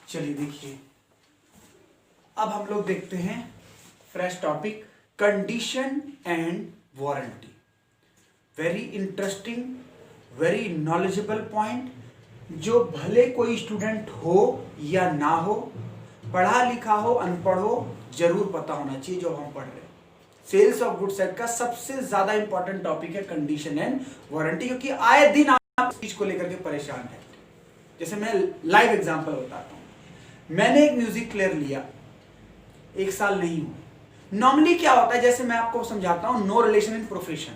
चलिए देखिए, अब हम लोग देखते हैं fresh topic, condition and warranty. Very interesting, very knowledgeable point, जो भले कोई स्टूडेंट हो या ना हो, पढ़ा लिखा हो अनपढ़ हो, जरूर पता होना चाहिए जो हम पढ़ रहे हैं। सेल्स ऑफ गुड्स एक्ट का सबसे ज्यादा इंपॉर्टेंट टॉपिक है कंडीशन एंड वारंटी, क्योंकि आए दिन आप इस चीज को लेकर के परेशान हैं। जैसे मैं लाइव एग्जांपल बताता हूं। मैंने एक म्यूजिक प्लेयर लिया, 1 साल नहीं हुआ। नॉर्मली क्या होता है, जैसे मैं आपको समझाता हूं, नो रिलेशन इन प्रोफेशन।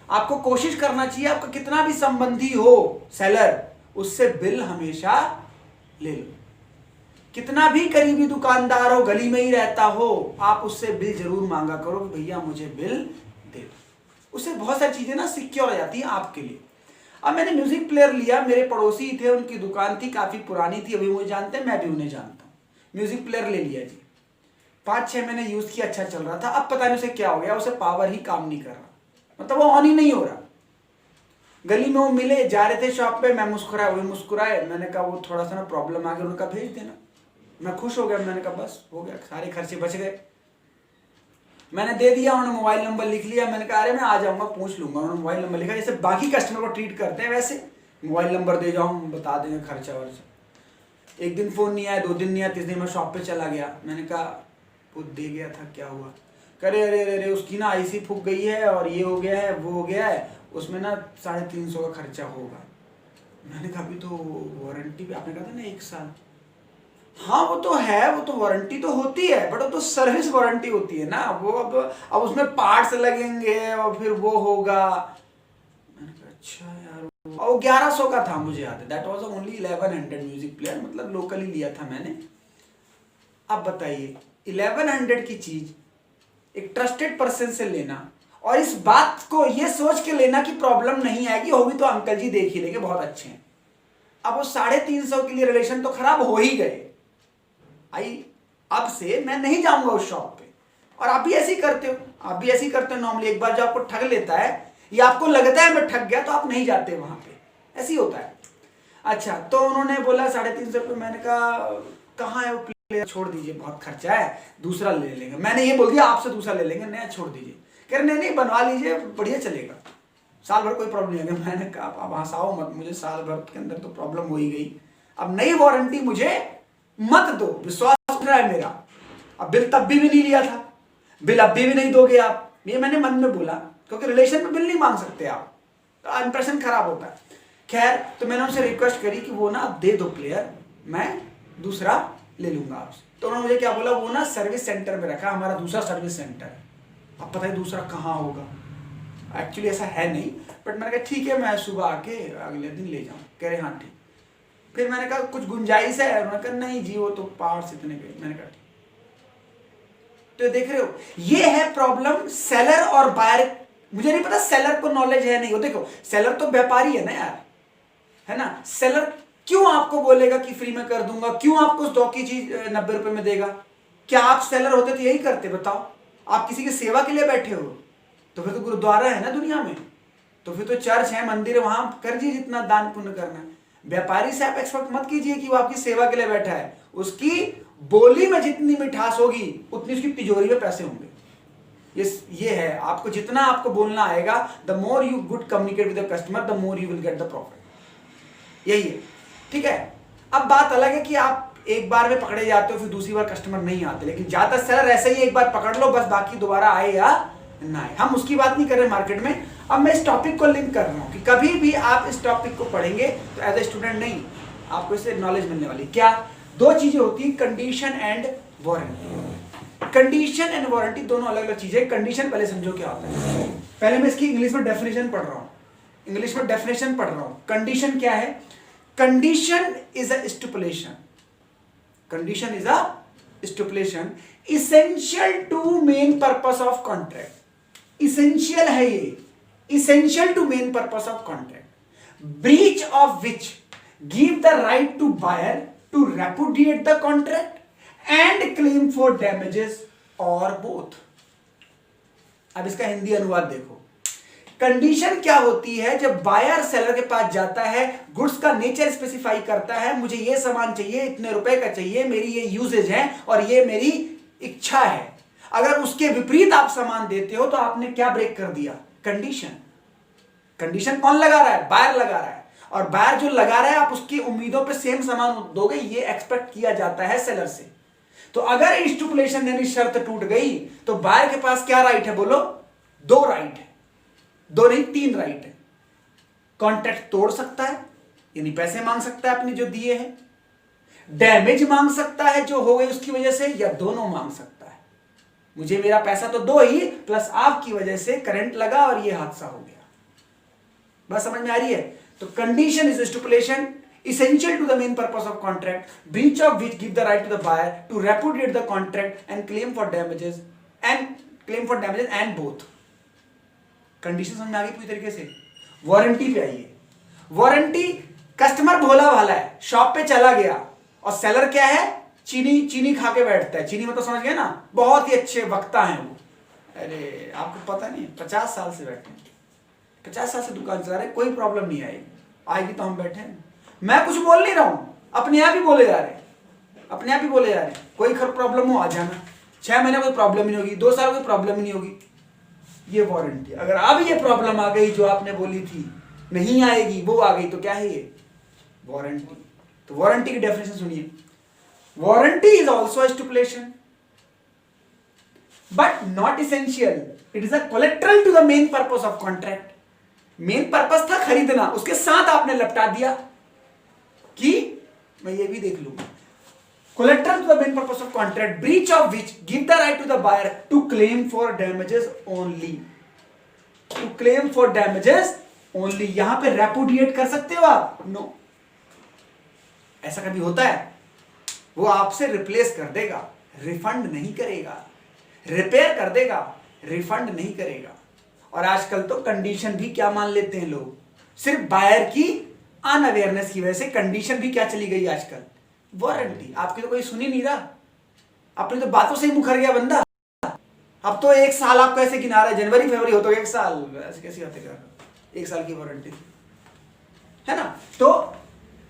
आपको कोशिश करना चाहिए, आपका कितना भी संबंधी हो सेलर, उससे बिल हमेशा ले लो। कितना भी करीबी दुकानदार हो, गली में ही रहता हो, आप उससे बिल जरूर मांगा करो कि भैया मुझे बिल दे दो। उससे बहुत सारी चीजें ना सिक्योर हो जाती हैं आपके लिए। अब मैंने म्यूजिक प्लेयर लिया, मेरे पड़ोसी थे, उनकी दुकान थी, काफी पुरानी थी, अभी मुझे जानते हैं, मैं भी उन्हें जानता हूँ। म्यूजिक प्लेयर ले लिया जी, 5-6 महीने यूज किया, अच्छा चल रहा था। अब पता नहीं उसे क्या हो गया, उसे पावर ही काम नहीं कर रहा, मतलब वो ऑन ही नहीं हो रहा। गली में वो मिले, जा रहे थे शॉप पे, मैं मुस्कुराया, वो मुस्कुराए। मैंने कहा वो थोड़ा सा ना प्रॉब्लम आ गया, उन्होंने कहा भेज देना। मैं खुश हो गया, मैंने कहा बस हो गया, सारे खर्चे बच गए। मैंने दे दिया, उन्होंने मोबाइल नंबर लिख लिया। मैंने कहा अरे मैं आ जाऊंगा, पूछ लूंगा। उन्होंने मोबाइल नंबर लिखा, जैसे बाकी कस्टमर को ट्रीट करते हैं वैसे, मोबाइल नंबर दे जाऊँ, बता देंगे खर्चा वर्चा। 1 दिन फोन नहीं आया, 2 दिन नहीं आया, 3 दिन मैं शॉप पे चला गया। मैंने कहा वो दे गया था, क्या हुआ? करे अरे अरे उसकी ना आईसी फूक गई है, और ये हो गया है, वो हो गया है, उसमें ना 350 का खर्चा होगा। मैंने कहा अभी तो वारंटी पे आपने कहा था ना 1 साल। हाँ वो तो है, वो तो वारंटी तो होती है, बट वो तो सर्विस वारंटी होती है ना, वो अब उसमें पार्ट्स लगेंगे और फिर वो होगा। मैंने कहा अच्छा यार, और 1100 का था, मुझे याद है। That was only 1100 music player, मतलब लोकली लिया था मैंने। अब बताइए 1100 की चीज एक ट्रस्टेड पर्सन से लेना, और इस बात को ये सोच के लेना कि प्रॉब्लम नहीं आएगी, होगी तो अंकल जी देख ही लेंगे, बहुत अच्छे हैं। अब वो 350 के लिए रिलेशन तो खराब हो ही गए। अब से मैं नहीं जाऊंगा उस शॉप पे। और आप भी ऐसे ही करते हो, आप भी ऐसे ही करते हो नॉर्मली। एक बार जो आपको ठग लेता है, या आपको लगता है मैं ठग गया, तो आप नहीं जाते वहां पे, ऐसे ही होता है। अच्छा, तो उन्होंने बोला 350 रुपये। मैंने कहा कहाँ है वो प्लेयर, छोड़ दीजिए, बहुत खर्चा है, दूसरा ले लेंगे। मैंने ये बोल दिया आपसे दूसरा ले लेंगे, नया छोड़ दीजिए। कह रहे नहीं बनवा लीजिए, बढ़िया चलेगा, साल भर कोई प्रॉब्लम नहीं है। मैंने कहा आप हंसाओ मत मुझे, साल भर के अंदर तो प्रॉब्लम हो ही गई, अब नई वारंटी मुझे मत दो। विश्वास उठ रहा है मेरा। अब बिल तब भी नहीं लिया था, बिल अब भी नहीं दोगे आप, ये मैंने मन में बोला, क्योंकि रिलेशन में बिल नहीं मांग सकते आप, तो इंप्रेशन खराब होता है। खैर, तो मैंने उनसे रिक्वेस्ट करी कि वो ना दे दो प्लेयर, मैं दूसरा ले लूंगा आपसे। तो उन्होंने मुझे क्या बोला, वो ना सर्विस सेंटर में रखा, हमारा दूसरा सर्विस सेंटर है। अब पता है दूसरा कहाँ होगा, एक्चुअली ऐसा है नहीं, बट मैंने कहा ठीक है, मैं सुबह आके अगले दिन ले जाऊँ। कह रहे हाँ ठीक। फिर मैंने कहा कुछ गुंजाइश है? उन्होंने कहा नहीं जी, वो तो पार्ट्स इतने के। मैंने कहा तो देख रहे हो, ये है प्रॉब्लम सेलर और बायर। मुझे नहीं पता सेलर को नॉलेज है नहीं हो। देखो सेलर तो व्यापारी है ना यार, है ना। सेलर क्यों आपको बोलेगा कि फ्री में कर दूंगा, क्यों आपको 100 की चीज 90 रुपए में देगा? क्या आप सेलर होते तो यही करते? बताओ, आप किसी की सेवा के लिए बैठे हो, तो फिर तो गुरुद्वारा है ना दुनिया में, तो फिर तो चर्च है, मंदिर है, वहां कर दीजिए जितना दान पुण्य करना है। व्यापारी से आप एक्सपेक्ट मत कीजिए कि वो आपकी सेवा के लिए बैठा है। उसकी बोली में जितनी मिठास होगी, उतनी उसकी तिजोरी में पैसे होंगे। ये है, आपको जितना आपको बोलना आएगा, the more you good communicate with the customer, the more you will get the profit. यही है, ठीक है। अब बात अलग है कि आप एक बार में पकड़े जाते हो, फिर दूसरी बार कस्टमर नहीं आते, लेकिन ज्यादातर सेलर ऐसे ही एक बार पकड़ लो बस, बाकी दोबारा आए या ना आए, हम उसकी बात नहीं कर रहे मार्केट में। अब मैं इस टॉपिक को लिंक कर रहा हूं कि कभी भी आप इस टॉपिक को पढ़ेंगे तो एज ए स्टूडेंट नहीं, आपको इससे नॉलेज मिलने वाली। क्या 2 चीजें होती है, condition and warranty. Condition and warranty दोनों अलग अलग चीजें। कंडीशन पहले समझो क्या होता है। पहले मैं इसकी इंग्लिश में डेफिनेशन पढ़ रहा हूं, इंग्लिश में डेफिनेशन पढ़ रहा हूं। कंडीशन क्या है? Condition is a stipulation, condition is a stipulation essential to main purpose of contract. Essential है ये, essential to main purpose of contract, breach of which give the right to buyer to repudiate the contract and claim for damages और both. अब इसका हिंदी अनुवाद देखो। Condition क्या होती है? जब बायर सेलर के पास जाता है, गुड्स का नेचर स्पेसिफाई करता है, मुझे ये सामान चाहिए, इतने रुपए का चाहिए, मेरी ये यूजेज है और ये मेरी इच्छा है। अगर उसके विपरीत आप सामान देते हो तो आपने क्या ब्रेक कर दिया? कंडीशन। कंडीशन कौन लगा रहा है? बायर लगा रहा है। और बायर जो लगा रहा है, आप उसकी उम्मीदों पे सेम सामान दोगे, ये एक्सपेक्ट किया जाता है सेलर से। तो अगर स्टिपुलेशन यानी शर्त टूट गई तो बायर के पास क्या राइट है? बोलो। 2 राइट है, 2 नहीं 3 राइट है। कॉन्ट्रैक्ट तोड़ सकता है, यानी पैसे मांग सकता है अपने जो दिए हैं, डैमेज मांग सकता है जो हो गई उसकी वजह से, या दोनों मांग सकता है। मुझे मेरा पैसा तो दो ही, प्लस आपकी वजह से करंट लगा और ये हादसा हो गया। बस समझ में आ रही है? तो condition is stipulation essential to the main purpose of contract, breach of which give the right to the buyer to repudiate the contract and claim for damages and both. Condition समझ में आ गई पूरी तरीके से? वारंटी पे आइए। Warranty, customer भोला भाला है, शॉप पे चला गया और सेलर क्या है? चीनी खा के बैठता है। चीनी मतलब समझ गए ना, बहुत ही अच्छे वक्ता हैं वो। अरे आपको पता नहीं, 50 साल से बैठे हैं, 50 साल से दुकान चला रहे, कोई प्रॉब्लम नहीं आएगी तो हम बैठे हैं। मैं कुछ बोल नहीं रहा हूं, अपने आप ही बोले जा रहे हैं। कोई प्रॉब्लम हो आ जाना, 6 महीने कोई प्रॉब्लम नहीं होगी, 2 साल कोई प्रॉब्लम नहीं होगी। ये वारंटी। अगर अब ये प्रॉब्लम आ गई जो आपने बोली थी नहीं आएगी, वो आ गई, तो क्या है ये? वारंटी। तो वारंटी की डेफिनेशन सुनिए। Warranty is also stipulation but not essential. It is a collateral to the main purpose of contract. Main purpose था खरीदना, उसके साथ आपने लपटा दिया कि मैं ये भी देख लूंगा। Collateral to the main purpose of contract, breach of which give the right to the buyer to claim for damages only. To claim for damages only. यहां पे repudiate कर सकते हो आप? No. ऐसा कभी होता है? वो आपसे रिप्लेस कर देगा, रिफंड नहीं करेगा। रिपेयर कर देगा, रिफंड नहीं करेगा। और आजकल तो कंडीशन भी क्या मान लेते हैं लोग? सिर्फ बायर की अनअवेयरनेस की वजह से कंडीशन भी क्या चली गई आजकल? वारंटी। आपकी तो कोई सुन ही नहीं रहा, अपनी तो बातों से ही मुखर गया बंदा। अब तो 1 साल आपको ऐसे गिना रहा है, जनवरी फरवरी हो तो 1 साल, ऐसे कैसे आते कर? 1 साल की वारंटी है ना। तो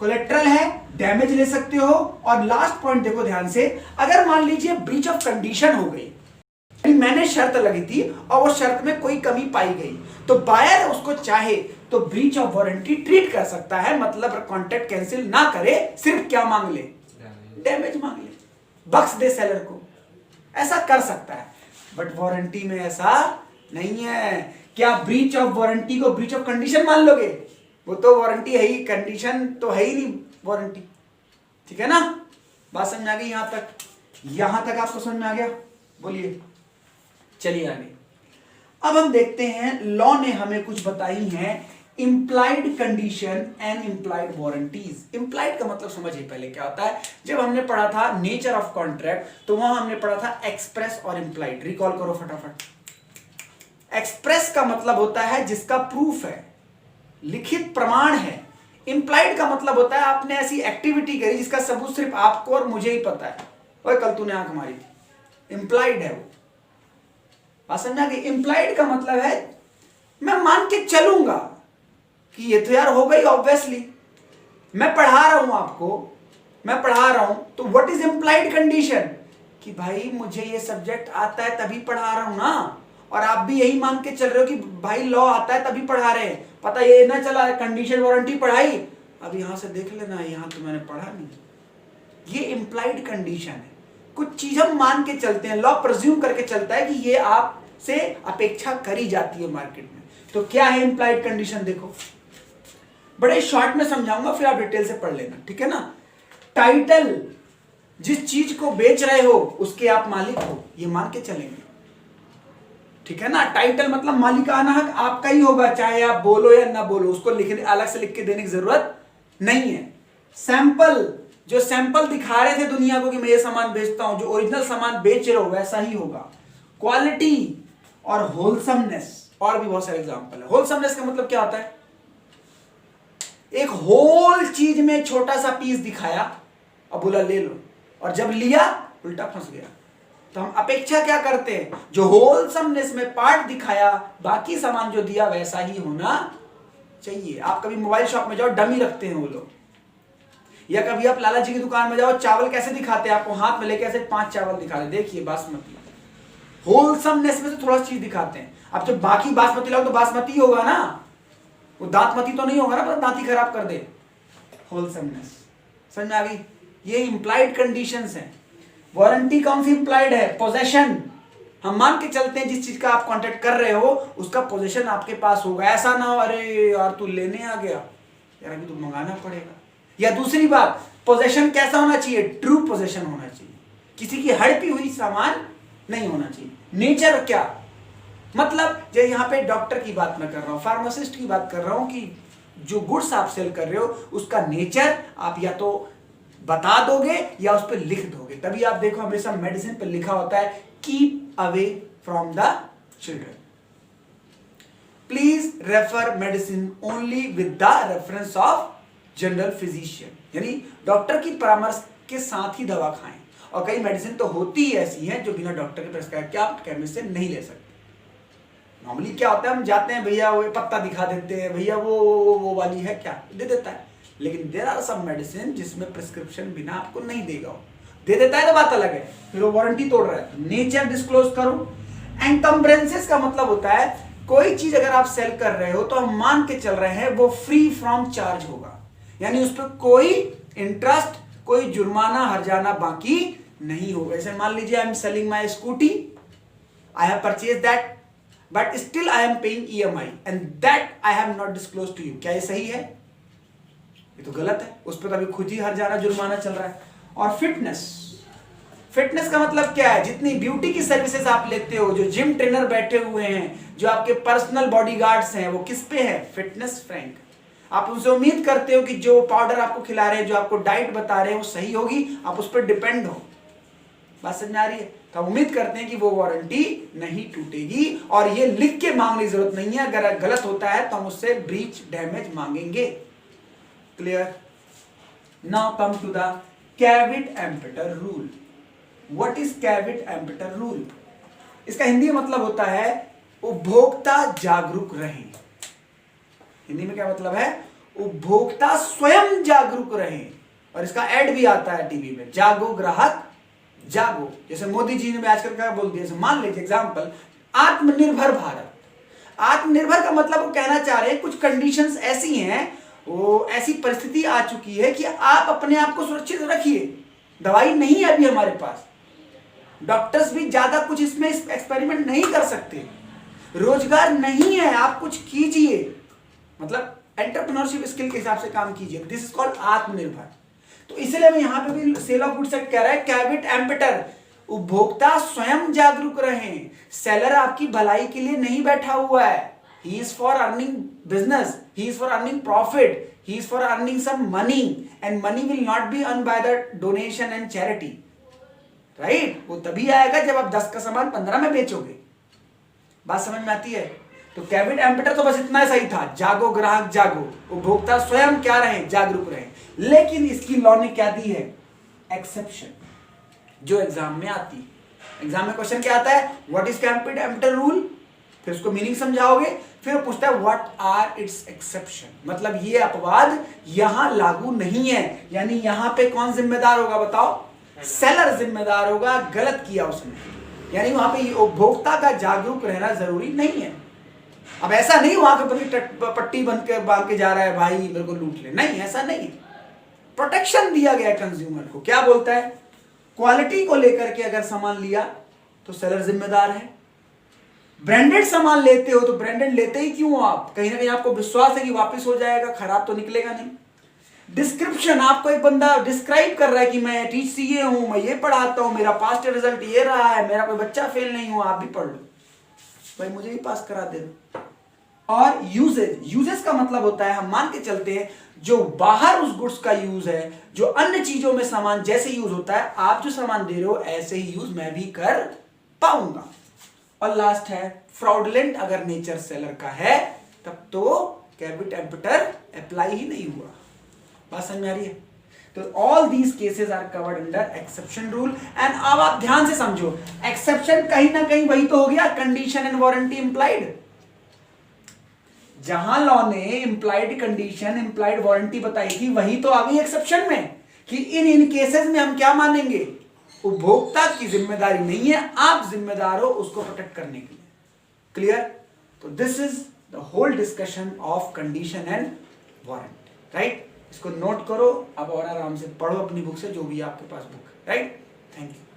कोलेट्रल है, डैमेज ले सकते हो। और लास्ट पॉइंट देखो ध्यान से, अगर मान लीजिए ब्रीच ऑफ कंडीशन हो गई, मैंने शर्त लगी थी और वो शर्त में कोई कमी पाई गई, तो बायर उसको चाहे तो ब्रीच ऑफ वारंटी ट्रीट कर सकता है। मतलब कॉन्ट्रैक्ट कैंसिल ना करे, सिर्फ क्या मांग ले? डैमेज मांग ले, बख्श दे सेलर को, ऐसा कर सकता है। बट वारंटी में ऐसा नहीं है। क्या ब्रीच ऑफ वारंटी को ब्रीच ऑफ कंडीशन मान लोगे? वो तो वारंटी है ही, कंडीशन तो है ही नहीं वारंटी। ठीक है ना? बात समझ में आ गई? यहां तक आपको समझ में आ गया? बोलिए, चलिए आगे। अब हम देखते हैं, लॉ ने हमें कुछ बताई हैं implied condition and implied warranties. Implied का मतलब समझिए पहले क्या होता है। जब हमने पढ़ा था नेचर ऑफ कॉन्ट्रैक्ट, तो वहां हमने पढ़ा था एक्सप्रेस और इंप्लाइड। रिकॉल करो फटाफट। एक्सप्रेस का मतलब होता है जिसका प्रूफ है, लिखित प्रमाण है। इंप्लाइड का मतलब होता है आपने ऐसी एक्टिविटी करी जिसका सबूत सिर्फ आपको और मुझे ही पता है। ओए कल तूने आंख मारी थी, इंप्लाइड है वो। समझा कि इंप्लाइड का मतलब है मैं मान के चलूंगा कि ये तो यार हो गई ऑब्वियसली, मैं पढ़ा रहा हूं आपको, मैं पढ़ा रहा हूं, तो व्हाट इज इंप्लाइड कंडीशन? कि भाई मुझे ये सब्जेक्ट आता है तभी पढ़ा रहा हूं ना, और आप भी यही मान के चल रहे हो कि भाई लॉ आता है तभी पढ़ा रहे हैं। पता ये ना चला कंडीशन वारंटी पढ़ाई, अब यहां से देख लेना यहां तो मैंने पढ़ा नहीं। ये इंप्लाइड कंडीशन है। कुछ चीज हम मान के चलते हैं, लॉ प्रिज्यूम करके चलता है कि ये आपसे अपेक्षा करी जाती है मार्केट में। तो क्या है इंप्लाइड कंडीशन? देखो बड़े शॉर्ट में समझाऊंगा, फिर आप डिटेल से पढ़ लेना, ठीक है ना। टाइटल, जिस चीज को बेच रहे हो उसके आप मालिक हो, ये मान के चलेंगे, ठीक है ना। टाइटल मतलब मालिकाना हक आपका ही होगा, चाहे आप बोलो या ना बोलो, उसको लिखने अलग से लिख के देने की जरूरत नहीं है। सैंपल, जो सैंपल दिखा रहे थे दुनिया को कि मैं ये सामान बेचता हूं, जो ओरिजिनल सामान बेच रहे हो वैसा ही होगा। क्वालिटी और होलसमनेस, और भी बहुत सारे एग्जांपल है। होलसमनेस का मतलब क्या होता है? एक होल चीज में छोटा सा पीस दिखाया और बोला ले लो, और जब लिया उल्टा फंस गया। तो हम अपेक्षा क्या करते हैं, जो होलसमनेस में पार्ट दिखाया, बाकी सामान जो दिया वैसा ही होना चाहिए। आप कभी मोबाइल शॉप में जाओ, डमी रखते हैं वो लोग, या कभी आप लाला जी की दुकान में जाओ, चावल कैसे दिखाते हैं आपको, हाथ में लेके ऐसे 5 चावल दिखा रहे, देखिए बासमती। होलसमनेस में से थोड़ा चीज दिखाते हैं। अब जब बाकी बासमती लाओ तो बासमती होगा ना, वो दांतमती तो नहीं होगा ना, पर दांती खराब कर दे। होलसमनेस समझ में आ गई? ये इंप्लाइड कंडीशंस हैं। वारंटी कौन सी इंप्लाइड है? पोजेशन। हम मान के चलते हैं जिस चीज का आप कॉन्ट्रैक्ट कर रहे हो उसका पोजेशन आपके पास होगा। ऐसा ना हो अरे यार तू लेने आ गया, यार अभी तो मंगाना पड़ेगा। या दूसरी बात, पोजेशन कैसा होना चाहिए? ट्रू पोजेशन होना चाहिए, किसी की हड़पी हुई सामान नहीं होना चाहिए। नेचर क्या मतलब, जो यहाँ पे डॉक्टर की बात मैं कर रहा हूँ, फार्मासिस्ट की बात कर रहा हूँ कि जो गुड्स आप सेल कर रहे हो उसका नेचर आप या तो बता दोगे या उस पर लिख दोगे। तभी आप देखो हमेशा मेडिसिन पर लिखा होता है keep away from the children, please refer medicine only with the reference of general physician, यानी डॉक्टर की परामर्श के साथ ही दवा खाएं। और कई मेडिसिन तो होती ही ऐसी हैं जो बिना डॉक्टर के प्रेस्क्राइब के आप केमिस्ट से नहीं ले सकते। नॉर्मली क्या होता है, हम जाते हैं भैया वो पत्ता दिखा देते हैं, भैया वो वाली है क्या, दे देता है। लेकिन देयर आर सम मेडिसिन जिसमें प्रिस्क्रिप्शन बिना आपको नहीं देगा, दे देता है तो बात अलग है, फिर वो वारंटी तोड़ रहा है। नेचर डिस्क्लोज करो। एनकम्ब्रेंसेस का मतलब होता है कोई चीज अगर आप सेल कर रहे हो तो हम मान के चल रहे हैं वो फ्री फ्रॉम चार्ज होगा, यानी उस पर कोई इंटरेस्ट, कोई जुर्माना हर्जाना बाकी नहीं होगा। जैसे मान लीजिए I am selling my scooty, I have purchase that but still I am paying EMI and that I have not disclose to you. क्या ये सही है? ये तो गलत है, उस पर तो अभी खुद ही हर्जाना जुर्माना चल रहा है। और फिटनेस का मतलब क्या है? जितनी ब्यूटी की सर्विसेज आप लेते हो, जो जिम ट्रेनर बैठे हुए हैं, जो आपके पर्सनल बॉडीगार्ड्स हैं, वो किस पे है? Fitness Frank. आप उनसे उम्मीद करते हो कि जो पाउडर आपको खिला रहे हैं, जो आपको डाइट बता रहे हैं वो सही होगी, आप उस पर डिपेंड हो। बात समझ में आ रही है? तो हम उम्मीद करते हैं कि वो वारंटी नहीं टूटेगी, और ये लिख के मांगने की जरूरत नहीं है। अगर गलत होता है तो हम उससे ब्रीच डैमेज मांगेंगे। Clear? Now come to the caveat emptor rule. What is caveat emptor rule? इसका हिंदी में मतलब होता है उपभोक्ता जागरूक रहें। हिंदी में क्या मतलब है? उपभोक्ता स्वयं जागरूक रहें। और इसका ऐड भी आता है टीवी में, जागो ग्राहक जागो। जैसे मोदी जी ने आजकल क्या बोल दिया, मान लीजिए एग्जांपल, आत्मनिर्भर भारत। आत्मनिर्भर का मतलब वो कहना चाह रहे हैं कुछ कंडीशंस ऐसी हैं, वो ऐसी परिस्थिति आ चुकी है कि आप अपने आप को सुरक्षित रखिए। दवाई नहीं है अभी हमारे पास, डॉक्टर्स भी ज्यादा कुछ इसमें एक्सपेरिमेंट नहीं कर सकते, रोजगार नहीं है, आप कुछ कीजिए, मतलब एंटरप्रेन्योरशिप स्किल के हिसाब से काम कीजिए। दिस इज कॉल्ड आत्मनिर्भर। तो इसलिए मैं यहां पे भी सेल ऑफ गुड्स एक्ट कह रहा है कैविट एम्पेटर, उपभोक्ता स्वयं जागरूक रहें। सेलर आपकी भलाई के लिए नहीं बैठा हुआ है, he is for earning business, he is for earning profit, he is for earning some money, and money will not be earned by the donation and charity, right? वो तभी आएगा जब आप 10 का सामान 15 में बेचोगे। बात समझ में आती है? तो कैविट एम्पेटर तो बस इतना सही था, जागो ग्राहक जागो, उपभोक्ता स्वयं क्या रहे? जागरूक रहे। लेकिन इसकी लॉ ने क्या दी है? एक्सेप्शन, जो एग्जाम में आती है। एग्जाम में क्वेश्चन क्या आता है? What is caveat emptor rule, फिर उसको मीनिंग समझाओगे, फिर पूछता है व्हाट आर इट्स एक्सेप्शन, मतलब ये अपवाद यहां लागू नहीं है। यानी यहां पे कौन जिम्मेदार होगा बताओ? सेलर जिम्मेदार होगा, गलत किया उसने। यानी वहां पे उपभोक्ता का जागरूक रहना जरूरी नहीं है। अब ऐसा नहीं वहां के पट्टी बांध के जा रहा है भाई मेरे को लूट ले, नहीं, ऐसा नहीं है। प्रोटेक्शन दिया गया कंज्यूमर को। क्या बोलता है? क्वालिटी को लेकर के अगर सामान लिया तो सेलर जिम्मेदार है। ब्रांडेड सामान लेते हो तो ब्रांडेड लेते ही क्यों हो आप? कहीं ना कहीं आपको विश्वास है कि वापस हो जाएगा, खराब तो निकलेगा नहीं। डिस्क्रिप्शन, आपको एक बंदा डिस्क्राइब कर रहा है कि मैं TCA हूं, मैं ये पढ़ाता हूं, मेरा पास्ट रिजल्ट ये रहा है, मेरा कोई बच्चा फेल नहीं हुआ, आप भी पढ़ लो भाई, मुझे भी पास करा दे। और यूजेस का मतलब होता है, हम मान के चलते हैं जो बाहर उस गुड्स का यूज है, जो अन्य चीजों में सामान जैसे यूज होता है, आप जो सामान दे रहे हो ऐसे ही यूज मैं भी कर पाऊंगा। और लास्ट है फ्रॉडलेंट, अगर नेचर सेलर का है तब तो कैविट एम्पेटर अप्लाई ही नहीं हुआ। बात समझ में आ रही है? तो all these cases are covered under exception rule. And अब आप ध्यान से समझो, एक्सेप्शन कहीं ना कहीं वही तो हो गया, कंडीशन एंड वारंटी इंप्लाइड। जहां लॉ ने इंप्लाइड कंडीशन इंप्लाइड वारंटी बताई थी, वही तो आ गई एक्सेप्शन में, कि इन केसेस में हम क्या मानेंगे, उपभोक्ता की जिम्मेदारी नहीं है, आप जिम्मेदार हो उसको प्रोटेक्ट करने के लिए। क्लियर? तो this is the whole discussion of condition and warranty, right? इसको नोट करो अब और आराम से पढ़ो अपनी बुक से, जो भी आपके पास बुक है, राइट? Thank you.